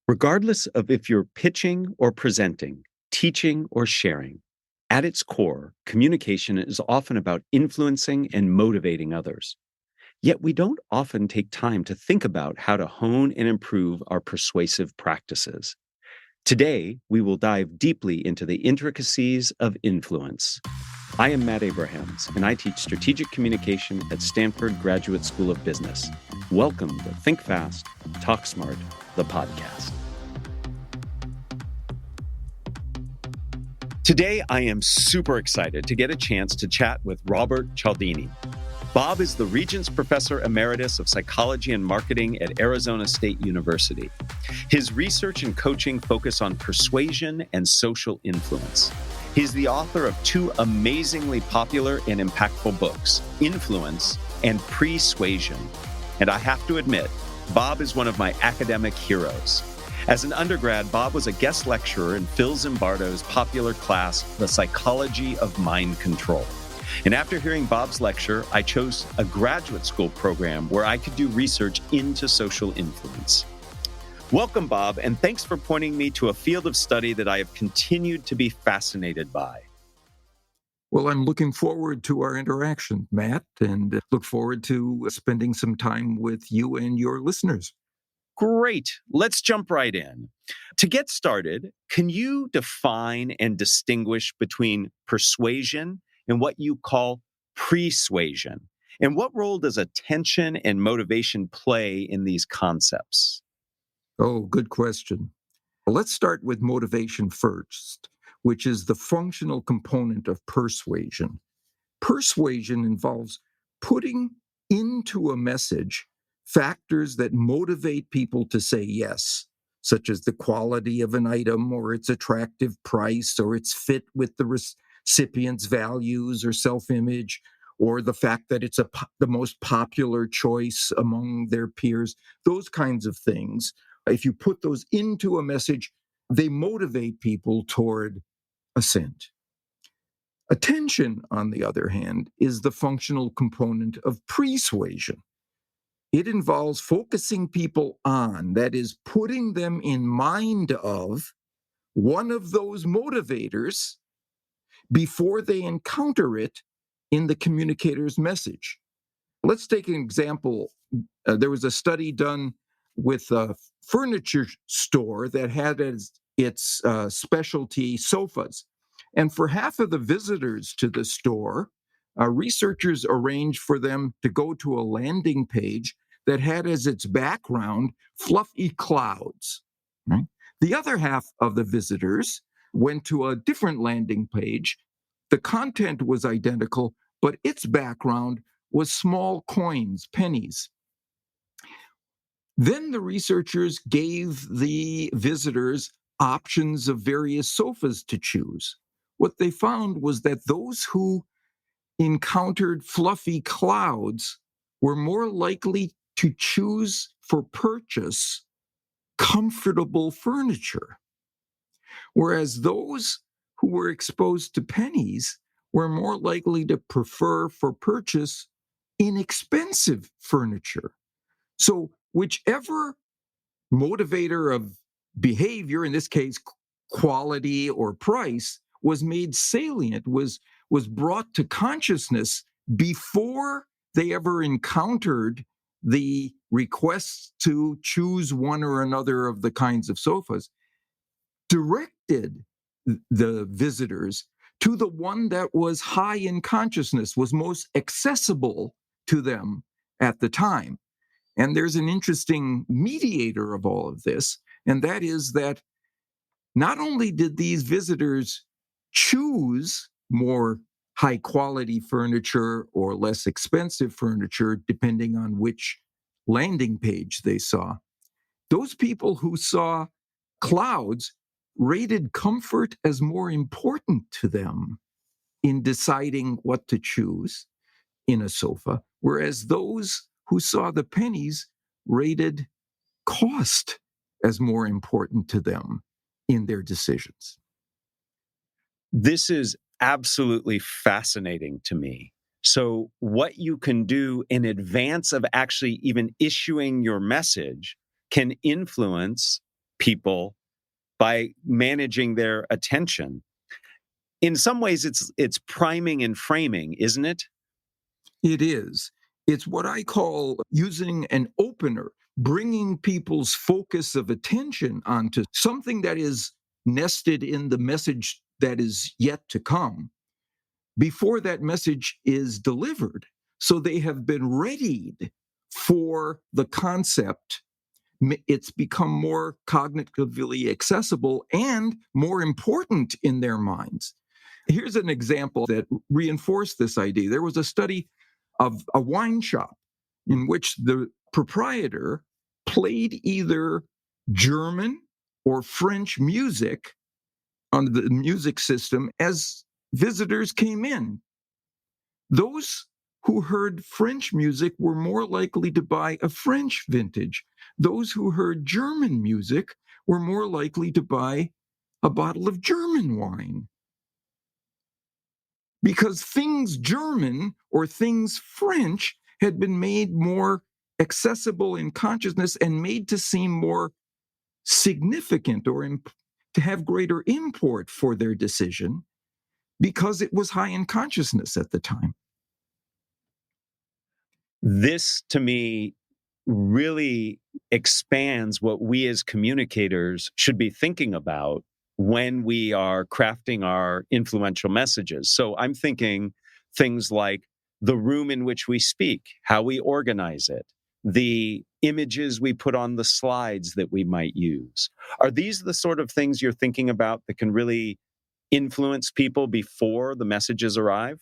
Regardless of if you're pitching or presenting, teaching or sharing, at its core, communication is often about influencing and motivating others. Yet we don't often take time to think about how to hone and improve our persuasive practices. Today, we will dive deeply into the intricacies of influence. I am Matt Abrahams, and I teach strategic communication at Stanford Graduate School of Business. Welcome to Think Fast, Talk Smart, the podcast. Today, I am super excited to get a chance to chat with Robert Cialdini. Bob is the Regents Professor Emeritus of Psychology and Marketing at Arizona State University. His research and coaching focus on persuasion and social influence. He's the author of two amazingly popular and impactful books, Influence and Pre-Suasion. And I have to admit, Bob is one of my academic heroes. As an undergrad, Bob was a guest lecturer in Phil Zimbardo's popular class, The Psychology of Mind Control. And after hearing Bob's lecture, I chose a graduate school program where I could do research into social influence. Welcome, Bob, and thanks for pointing me to a field of study that I have continued to be fascinated by. Well, I'm looking forward to our interaction, Matt, and look forward to spending some time with you and your listeners. Great. Let's jump right in. To get started, can you define and distinguish between persuasion and what you call pre-suasion? And what role does attention and motivation play in these concepts? Oh, good question. Let's start with motivation first, which is the functional component of persuasion. Persuasion involves putting into a message factors that motivate people to say yes, such as the quality of an item or its attractive price or its fit with the recipient's values or self-image, or the fact that it's the most popular choice among their peers, those kinds of things. If you put those into a message, they motivate people toward assent. Attention, on the other hand, is the functional component of persuasion. It involves focusing people on, that is, putting them in mind of one of those motivators before they encounter it in the communicator's message. Let's take an example. There was a study done with a furniture store that had as its specialty sofas. And for half of the visitors to the store, researchers arranged for them to go to a landing page that had as its background fluffy clouds. Right? The other half of the visitors went to a different landing page. The content was identical, but its background was small coins, pennies. Then the researchers gave the visitors options of various sofas to choose. What they found was that those who encountered fluffy clouds were more likely to choose for purchase comfortable furniture, whereas those who were exposed to pennies were more likely to prefer for purchase inexpensive furniture. So whichever motivator of behavior, in this case, quality or price, was made salient, was brought to consciousness before they ever encountered the requests to choose one or another of the kinds of sofas, directed the visitors to the one that was high in consciousness, was most accessible to them at the time. And there's an interesting mediator of all of this, and that is that not only did these visitors choose more high quality furniture or less expensive furniture, depending on which landing page they saw, those people who saw clouds rated comfort as more important to them in deciding what to choose in a sofa, whereas those who saw the pennies rated cost as more important to them in their decisions. This is absolutely fascinating to me. So what you can do in advance of actually even issuing your message can influence people by managing their attention. In some ways, it's priming and framing, isn't it? It is. It's what I call using an opener, bringing people's focus of attention onto something that is nested in the message that is yet to come before that message is delivered. So they have been readied for the concept. It's become more cognitively accessible and more important in their minds. Here's an example that reinforced this idea. There was a study of a wine shop in which the proprietor played either German or French music on the music system as visitors came in. Those who heard French music were more likely to buy a French vintage. Those who heard German music were more likely to buy a bottle of German wine. Because things German or things French had been made more accessible in consciousness and made to seem more significant or to have greater import for their decision because it was high in consciousness at the time. This, to me, really expands what we as communicators should be thinking about when we are crafting our influential messages. So I'm thinking things like the room in which we speak, how we organize it, the images we put on the slides that we might use. Are these the sort of things you're thinking about that can really influence people before the messages arrive?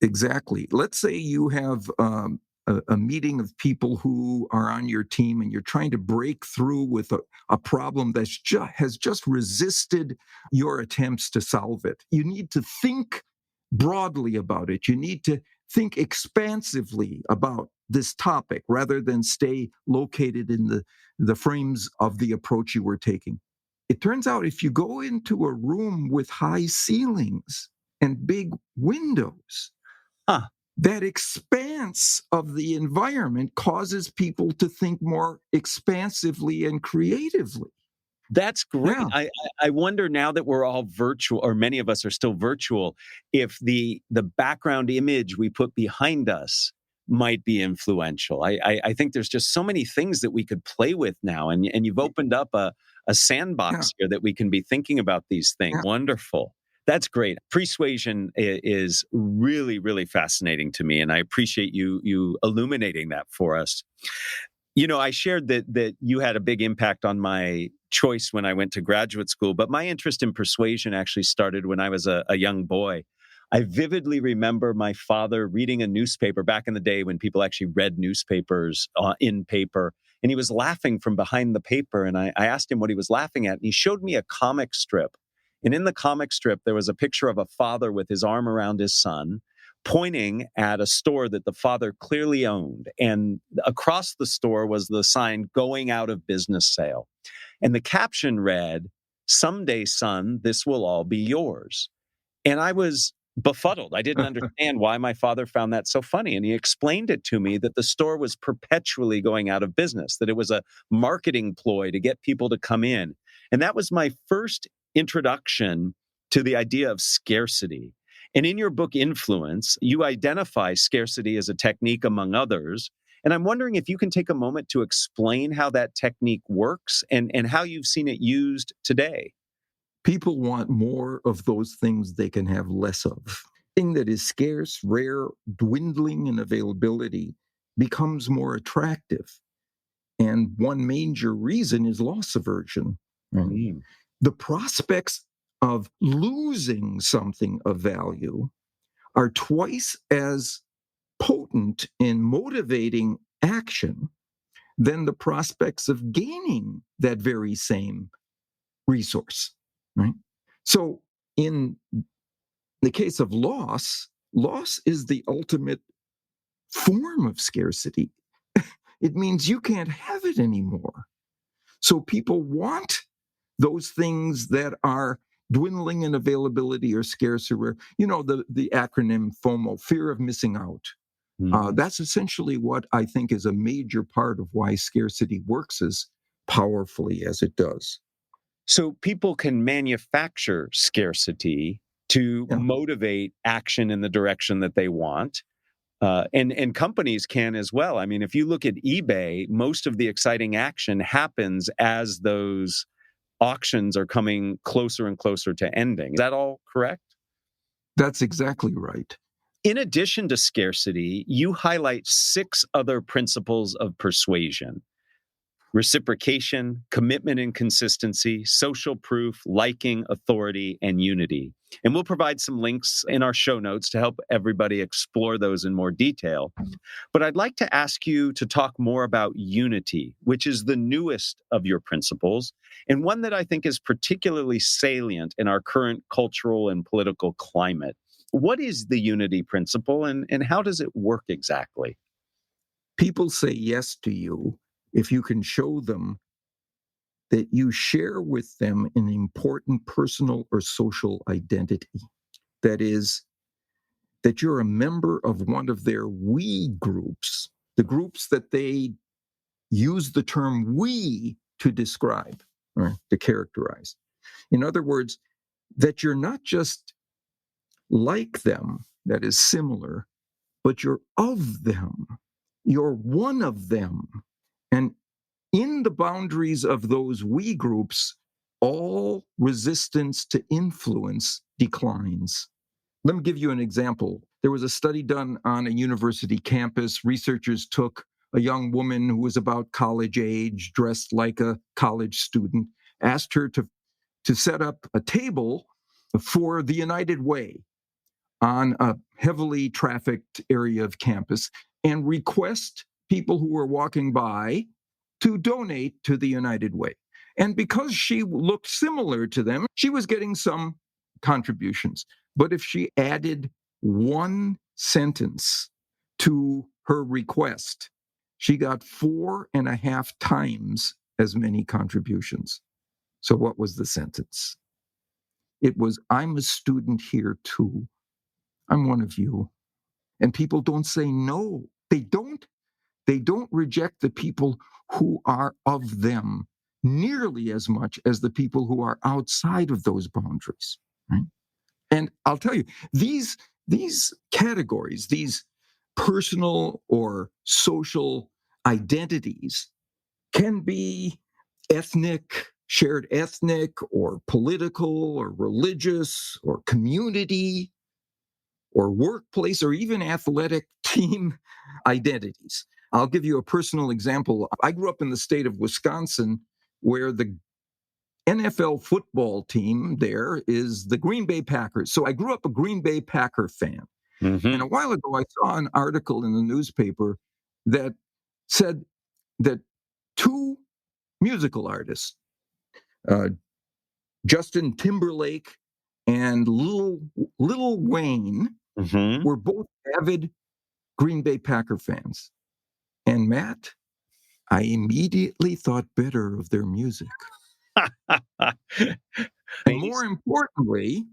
Exactly. Let's say you have a meeting of people who are on your team and you're trying to break through with a problem that has just resisted your attempts to solve it. You need to think broadly about it. You need to think expansively about this topic rather than stay located in the frames of the approach you were taking. It turns out if you go into a room with high ceilings and big windows, that expanse of the environment causes people to think more expansively and creatively. That's great. Yeah. I wonder, now that we're all virtual, or many of us are still virtual, if the background image we put behind us might be influential. I think there's just so many things that we could play with now, and you've opened up a sandbox here that we can be thinking about these things. Yeah. Wonderful. That's great. Persuasion is really, really fascinating to me, and I appreciate you illuminating that for us. You know, I shared that you had a big impact on my choice when I went to graduate school, but my interest in persuasion actually started when I was a young boy. I vividly remember my father reading a newspaper back in the day when people actually read newspapers in paper, and he was laughing from behind the paper. And I asked him what he was laughing at, and he showed me a comic strip. And in the comic strip, there was a picture of a father with his arm around his son, pointing at a store that the father clearly owned. And across the store was the sign, "Going out of business sale." And the caption read, "Someday, son, this will all be yours." And I was befuddled. I didn't understand why my father found that so funny. And he explained it to me that the store was perpetually going out of business, that it was a marketing ploy to get people to come in. And that was my first introduction to the idea of scarcity. And in your book, Influence, you identify scarcity as a technique among others. And I'm wondering if you can take a moment to explain how that technique works and how you've seen it used today. People want more of those things they can have less of. Thing that is scarce, rare, dwindling in availability becomes more attractive. And one major reason is loss aversion. Right? Mm. The prospects of losing something of value are twice as potent in motivating action than the prospects of gaining that very same resource, right? So in the case of loss is the ultimate form of scarcity. It means you can't have it anymore. So people want those things that are dwindling in availability or scarce or rare. You know, the acronym FOMO, fear of missing out. That's essentially what I think is a major part of why scarcity works as powerfully as it does. So people can manufacture scarcity to Yeah. motivate action in the direction that they want. And companies can as well. I mean, if you look at eBay, most of the exciting action happens as those auctions are coming closer and closer to ending. Is that all correct? That's exactly right. In addition to scarcity, you highlight 6 other principles of persuasion: reciprocation, commitment and consistency, social proof, liking, authority, and unity. And we'll provide some links in our show notes to help everybody explore those in more detail. But I'd like to ask you to talk more about unity, which is the newest of your principles, and one that I think is particularly salient in our current cultural and political climate. What is the unity principle, and how does it work exactly? People say yes to you if you can show them that you share with them an important personal or social identity. That is, that you're a member of one of their we groups, the groups that they use the term we to describe or to characterize. In other words, that you're not just like them, that is similar, but you're of them. You're one of them. And in the boundaries of those we groups, all resistance to influence declines. Let me give you an example. There was a study done on a university campus. Researchers took a young woman who was about college age, dressed like a college student, asked her to set up a table for the United Way on a heavily trafficked area of campus and request people who were walking by to donate to the United Way. And because she looked similar to them, she was getting some contributions. But if she added one sentence to her request, she got 4.5 times as many contributions. So what was the sentence? It was, I'm a student here too. I'm one of you. And people don't say no. They don't reject the people who are of them nearly as much as the people who are outside of those boundaries. Right? And I'll tell you, these categories, these personal or social identities can be ethnic, shared ethnic, or political, or religious, or community, or workplace, or even athletic team identities. I'll give you a personal example. I grew up in the state of Wisconsin, where the NFL football team there is the Green Bay Packers. So I grew up a Green Bay Packer fan. Mm-hmm. And a while ago, I saw an article in the newspaper that said that 2 musical artists, Justin Timberlake and Lil Wayne, Mm-hmm. were both avid Green Bay Packer fans. And Matt, I immediately thought better of their music. And more importantly,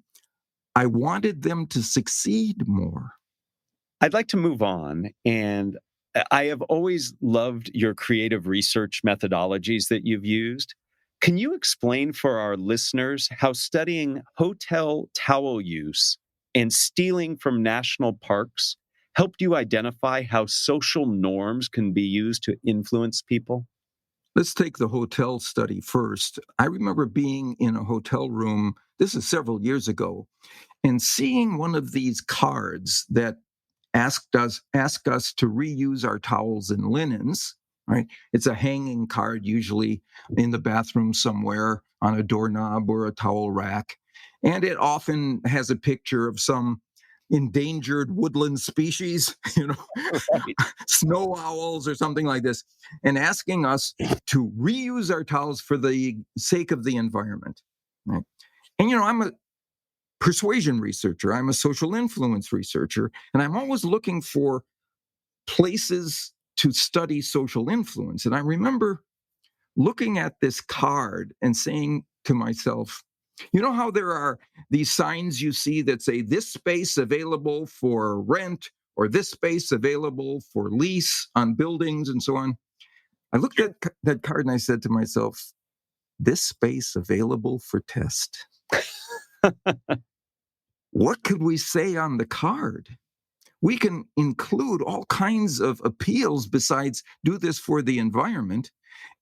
I wanted them to succeed more. I'd like to move on. And I have always loved your creative research methodologies that you've used. Can you explain for our listeners how studying hotel towel use and stealing from national parks helped you identify how social norms can be used to influence people? Let's take the hotel study first. I remember being in a hotel room, this is several years ago, and seeing one of these cards that ask us to reuse our towels and linens, right? It's a hanging card, usually in the bathroom somewhere on a doorknob or a towel rack. And it often has a picture of some endangered woodland species, Right. snow owls or something like this, and asking us to reuse our towels for the sake of the environment. Right? And, I'm a persuasion researcher, I'm a social influence researcher, and I'm always looking for places to study social influence. And I remember looking at this card and saying to myself, you know how there are these signs you see that say this space available for rent or this space available for lease on buildings and so on? I looked at that card and I said to myself, this space available for test. What could we say on the card? We can include all kinds of appeals besides do this for the environment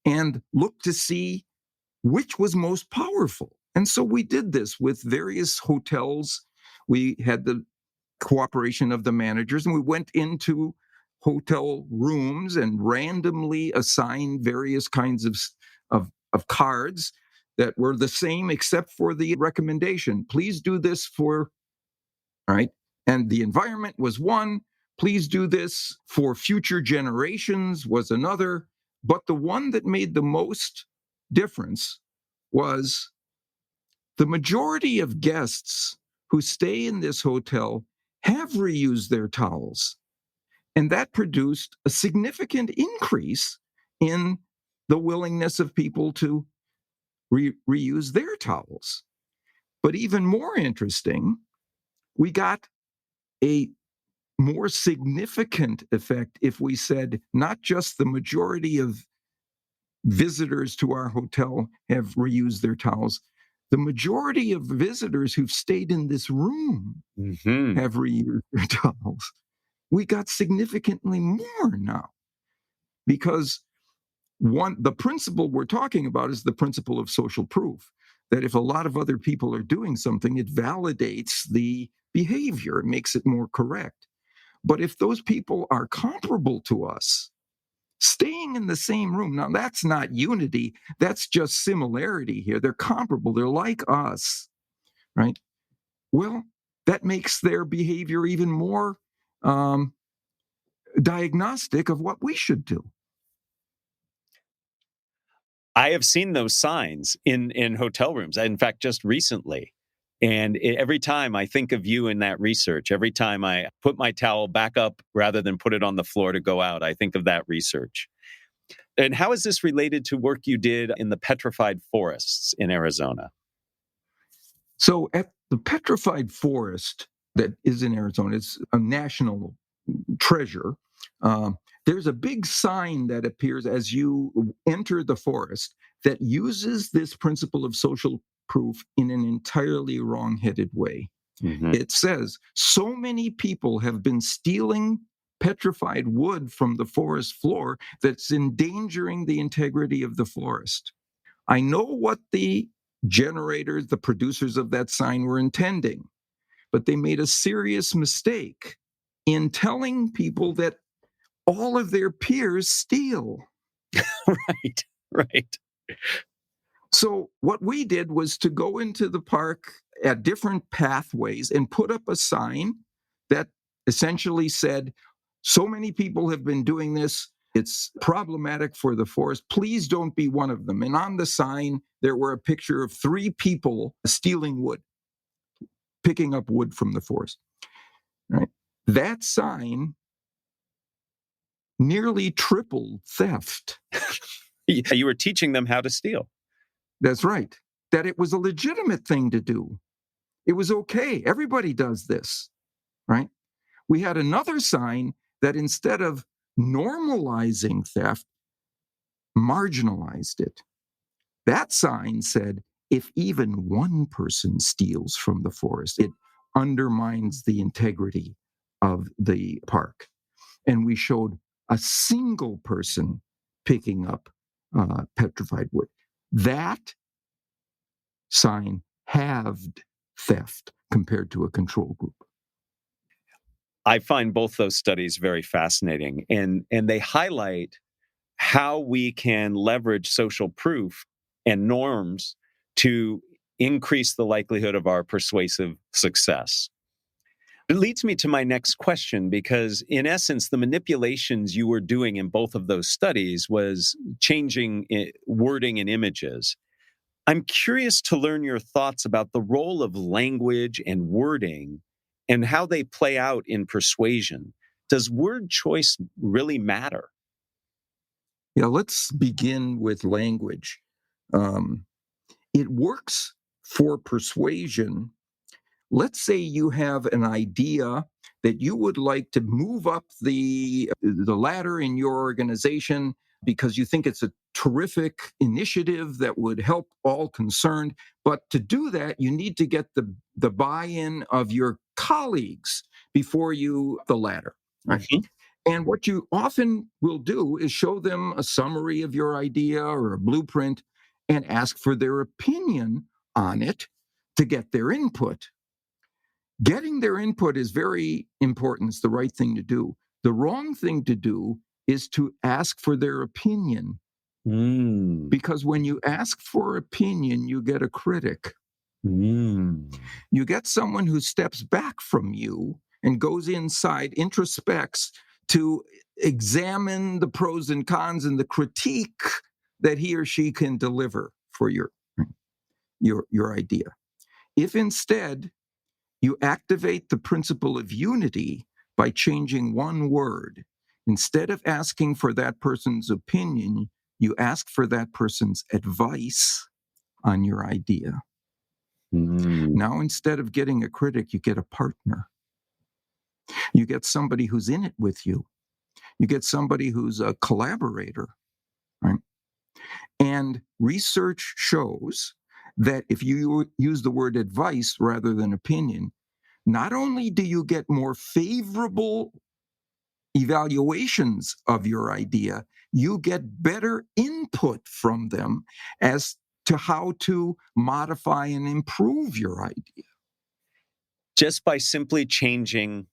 and look to see which was most powerful. And so we did this with various hotels. We had the cooperation of the managers, and we went into hotel rooms and randomly assigned various kinds of cards that were the same except for the recommendation. Please do this for, all right? And the environment was one. Please do this for future generations was another. But the one that made the most difference was the majority of guests who stay in this hotel have reused their towels. And that produced a significant increase in the willingness of people to reuse their towels. But even more interesting, we got a more significant effect if we said not just the majority of visitors to our hotel have reused their towels, the majority of visitors who've stayed in this room have reused their towels. We got significantly more now because the principle we're talking about is the principle of social proof, that if a lot of other people are doing something, it validates the behavior, it makes it more correct. But if those people are comparable to us, staying in the same room, now that's not unity, that's just similarity here. They're comparable, they're like us, right? Well, that makes their behavior even more diagnostic of what we should do. I have seen those signs in hotel rooms. In fact, just recently. And every time I think of you in that research, every time I put my towel back up rather than put it on the floor to go out, I think of that research. And how is this related to work you did in the petrified forests in Arizona? So at the petrified forest that is in Arizona, it's a national treasure. There's a big sign that appears as you enter the forest that uses this principle of social proof in an entirely wrong-headed way. It says, so many people have been stealing petrified wood from the forest floor that's endangering the integrity of the forest. I know what the generators, the producers of that sign were intending, but they made a serious mistake in telling people that all of their peers steal. Right. So what we did was to go into the park at different pathways and put up a sign that essentially said, so many people have been doing this. It's problematic for the forest. Please don't be one of them. And on the sign, there were a picture of 3 people stealing wood, picking up wood from the forest. Right? That sign nearly tripled theft. You were teaching them how to steal. That's right. That it was a legitimate thing to do. It was okay. Everybody does this, right? We had another sign that instead of normalizing theft, marginalized it. That sign said, if even one person steals from the forest, it undermines the integrity of the park. And we showed a single person picking up petrified wood. That sign halved theft compared to a control group. I find both those studies very fascinating, and they highlight how we can leverage social proof and norms to increase the likelihood of our persuasive success. It leads me to my next question, because in essence, the manipulations you were doing in both of those studies was changing wording and images. I'm curious to learn your thoughts about the role of language and wording and how they play out in persuasion. Does word choice really matter? Yeah, let's begin with language. It works for persuasion. Let's say you have an idea that you would like to move up the ladder in your organization. because you think it's a terrific initiative that would help all concerned. But to do that, you need to get the buy-in of your colleagues before you the latter. Right? Mhm. And what you often will do is show them a summary of your idea or a blueprint and ask for their opinion on it to get their input. Getting their input is very important. It's the right thing to do. The wrong thing to do is to ask for their opinion, Mm. because when you ask for opinion, you get a critic. Mm. You get someone who steps back from you and goes inside, introspects to examine the pros and cons and the critique that he or she can deliver for your idea. If instead you activate the principle of unity by changing one word, instead of asking for that person's opinion, you ask for that person's advice on your idea. Mm. Now, instead of getting a critic, you get a partner. You get somebody who's in it with you. You get somebody who's a collaborator, right? And research shows that if you use the word advice rather than opinion, not only do you get more favorable evaluations of your idea, you get better input from them as to how to modify and improve your idea. Just by simply changing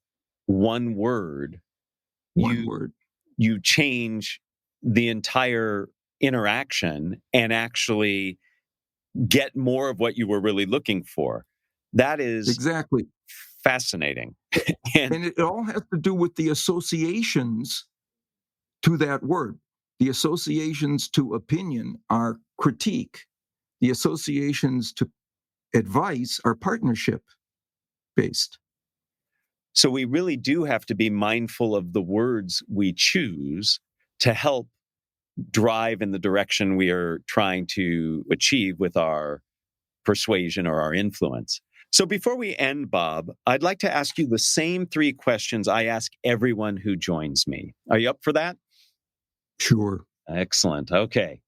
one word, One you word. you change the entire interaction and actually get more of what you were really looking for. That is Exactly. fascinating. And And it all has to do with the associations to that word. The associations to opinion are critique. The associations to advice are partnership based. so we really do have to be mindful of the words we choose to help drive in the direction we are trying to achieve with our persuasion or our influence. So before we end, Bob, I'd like to ask you the same three questions I ask everyone who joins me. Are you up for that? Sure. Excellent. Okay.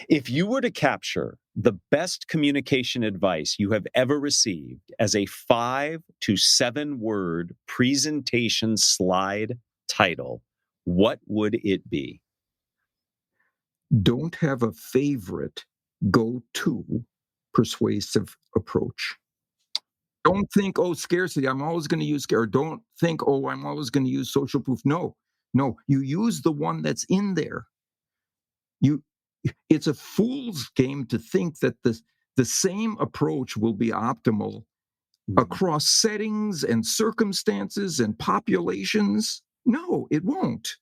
If you were to capture the best communication advice you have ever received as a 5 to 7 word presentation slide title, what would it be? Don't have a favorite go to persuasive approach. Don't think, oh, scarcity, I'm always going to use, or don't think, oh, I'm always going to use social proof. No, no, you use the one that's in there. It's a fool's game to think that the same approach will be optimal across settings and circumstances and populations. No, it won't.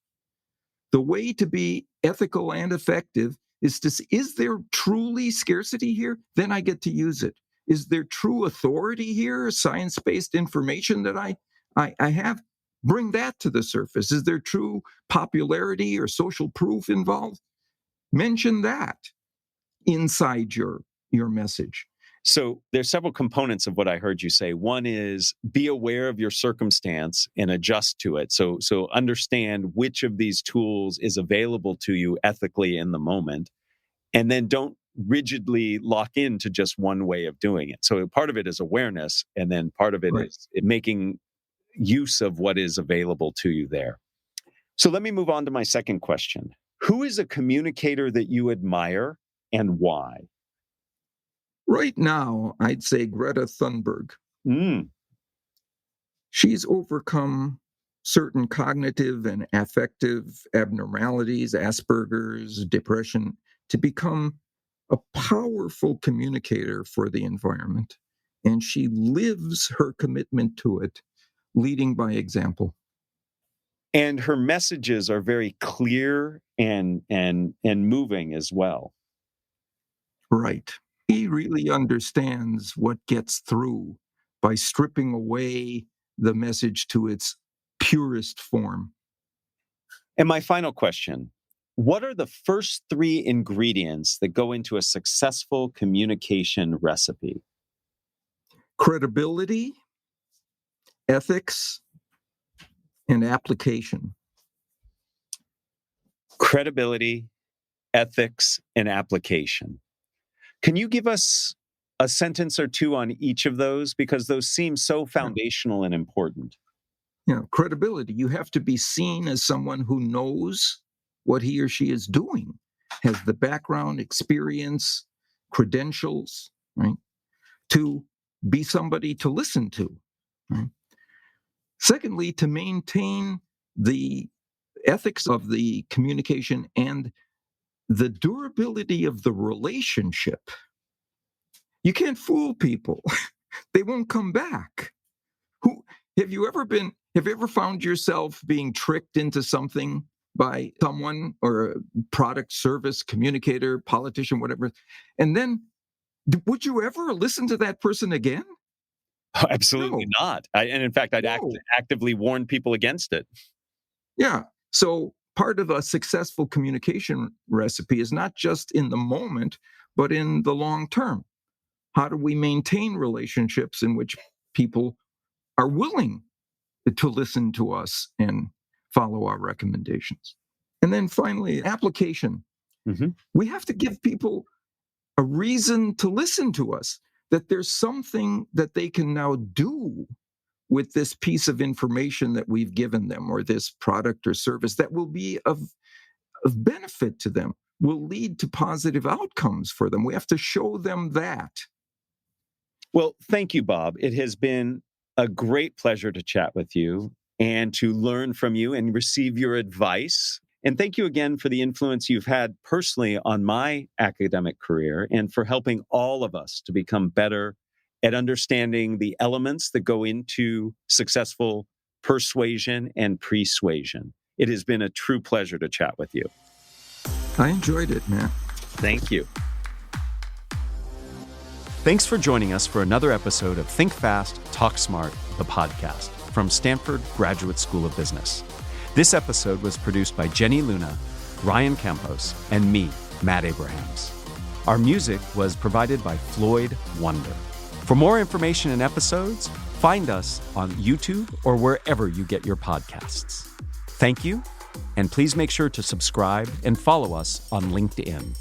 The way to be ethical and effective is to see, is there truly scarcity here? Then I get to use it. Is there true authority here, science-based information that I have? Bring that to the surface. Is there true popularity or social proof involved? Mention that inside your message. So there's several components of what I heard you say. One is be aware of your circumstance and adjust to it. So understand which of these tools is available to you ethically in the moment, and then don't rigidly lock into just one way of doing it. So part of it is awareness, and then part of it Right. is making use of what is available to you there. So let me move on to my second question. Who is a communicator that you admire and why? Right now, I'd say Greta Thunberg. Mm. She's overcome certain cognitive and affective abnormalities, Asperger's, depression, to become a powerful communicator for the environment. And she lives her commitment to it, leading by example. And her messages are very clear and moving as well. Right. He really understands what gets through by stripping away the message to its purest form. And my final question, what are the first 3 ingredients that go into a successful communication recipe? Credibility, ethics, and application. Credibility, ethics, and application. Can you give us a sentence or two on each of those? Because those seem so foundational and important. Credibility. You have to be seen as someone who knows what he or she is doing, has the background, experience, credentials, right? To be somebody to listen to. Right? Secondly, to maintain the ethics of the communication and the durability of the relationship. You can't fool people. They won't come back. Have you ever found yourself being tricked into something by someone or a product, service, communicator, politician, whatever? And then would you ever listen to that person again? Oh, absolutely not. And in fact, I'd actively warn people against it. Yeah. So part of a successful communication recipe is not just in the moment, but in the long term. How do we maintain relationships in which people are willing to listen to us and follow our recommendations? And then finally, application. Mm-hmm. We have to give people a reason to listen to us, that there's something that they can now do with this piece of information that we've given them, or this product or service that will be of benefit to them, will lead to positive outcomes for them. We have to show them that. Well, thank you, Bob. It has been a great pleasure to chat with you and to learn from you and receive your advice. And thank you again for the influence you've had personally on my academic career and for helping all of us to become better at understanding the elements that go into successful persuasion and pre-suasion. It has been a true pleasure to chat with you. I enjoyed it, man. Thank you. Thanks for joining us for another episode of Think Fast, Talk Smart, the podcast from Stanford Graduate School of Business. This episode was produced by Jenny Luna, Ryan Campos, and me, Matt Abrahams. Our music was provided by Floyd Wonder. For more information and episodes, find us on YouTube or wherever you get your podcasts. Thank you, and please make sure to subscribe and follow us on LinkedIn.